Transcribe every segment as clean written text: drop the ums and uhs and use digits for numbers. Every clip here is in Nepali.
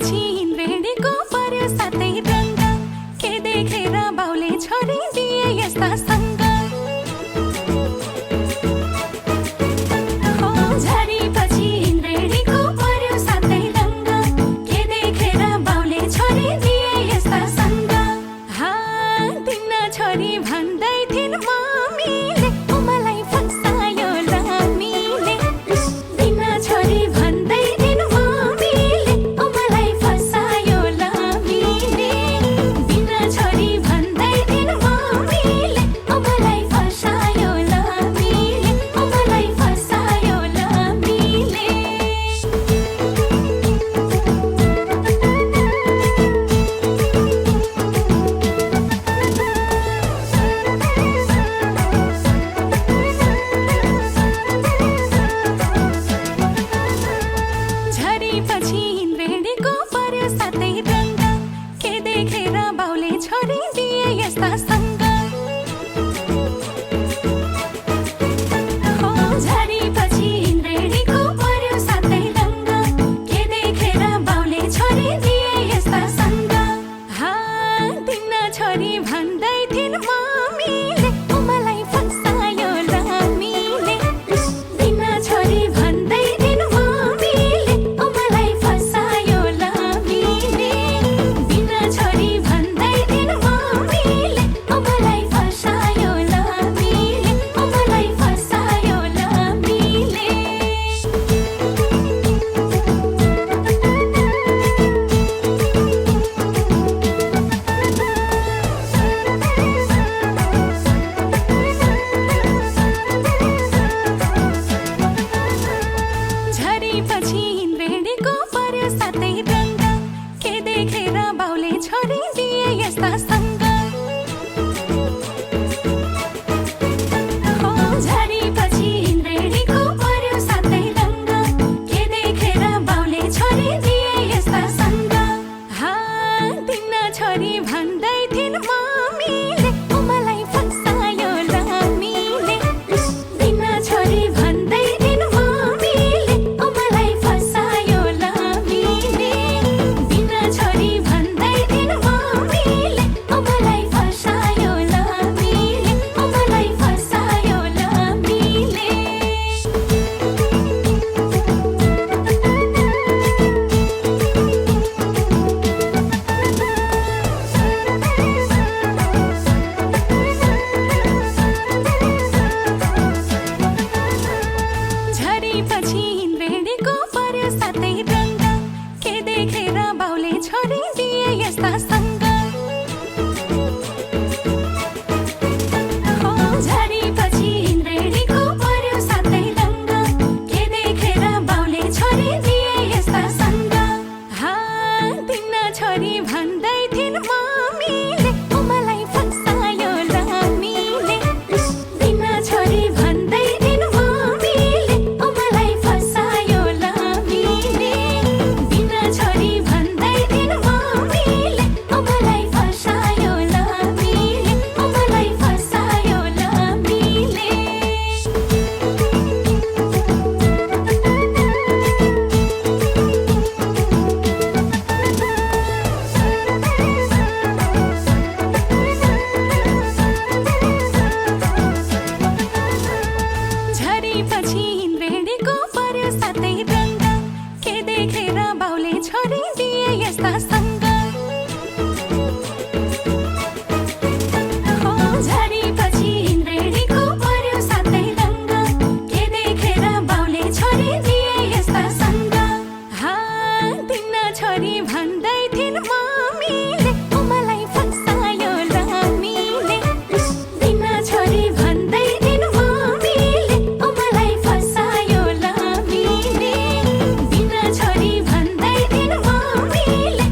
पछि हिँड्रेडीको पर्यो सातै रङ्ग के देखेर बाउले छोरी दिए यस्ता सङ्ग झरी पछि हिँड्रेडीको पर्यो सातै रङ्ग के देखेर बाउले छोरी दिए यस्ता सङ्ग दिन छोरी भन्दै थिइन् मम्मीले मलाई फसायो लामीले दिन छोरी भन्दै थिइन् मम्मीले मलाई फसायो लामीले दिन छोरी भन्दै थिइन् मम्मीले मलाई फसायो लामीले मलाई फसायो लामीले झरी पछि हिँड्रेडीको पर्यो सातै रङ्ग के देखेर बाउले छोरी दिए यस्ता सङ्ग झरी पछि हिँड्रेडीको पर्यो सातै रङ्ग के देखेर बाउले छोरी दिए यस्ता सङ्ग दिन छोरी भन्दै थिइन् मम्मीले मलाई फसायो लामीले दिन छोरी भन्दै थिइन् मम्मीले मलाई फसायो लामीले दिन छोरी भन्दै थिइन् मम्मीले मलाई फसायो लामीले मलाई फसायो लामीले झरी पछि हिँड्रेडीको पर्यो सातै रङ्ग के देखेर बाउले छोरी दिए यस्ता सङ्ग झरी पछि हिँड्रेडीको पर्यो सातै रङ्ग के देखेर बाउले छोरी दिए यस्ता सङ्ग दिन छोरी भन्दै थिइन् मम्मीले मलाई फसायो लामीले दिन छोरी भन्दै थिइन् मम्मीले मलाई फसायो लामीले दिन छोरी भन्दै थिइन् मम्मीले मलाई फसायो लामीले मलाई फसायो लामीले झरी पछि हिँड्रेडीको पर्यो सातै रङ्ग के देखेर बाउले छोरी दिए यस्ता सङ्ग झरी पछि हिँड्रेडीको पर्यो सातै रङ्ग के देखेर बाउले छोरी दिए यस्ता सङ्ग दिन छोरी भन्दै थिइन् मम्मीले मलाई फसायो लामीले दिन छोरी भन्दै थिइन् मम्मीले मलाई फसायो लामीले दिन छोरी भन्दै थिइन् मम्मीले मलाई फसायो लामीले मलाई फसायो लामीले झरी पछि हिँड्रेडीको पर्यो सातै रङ्ग के देखेर बाउले छोरी दिए यस्ता सङ्ग झरी पछि हिँड्रेडीको पर्यो सातै रङ्ग के देखेर बाउले छोरी दिए यस्ता सङ्ग दिन छोरी भन्दै थिइन् मम्मीले मलाई फसायो लामीले दिन छोरी भन्दै थिइन् मम्मीले मलाई फसायो लामीले दिन छोरी भन्दै थिइन् मम्मीले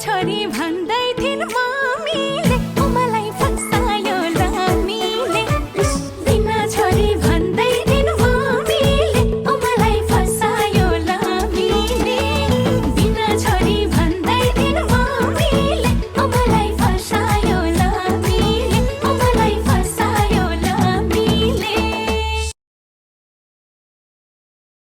छोरी भन्दै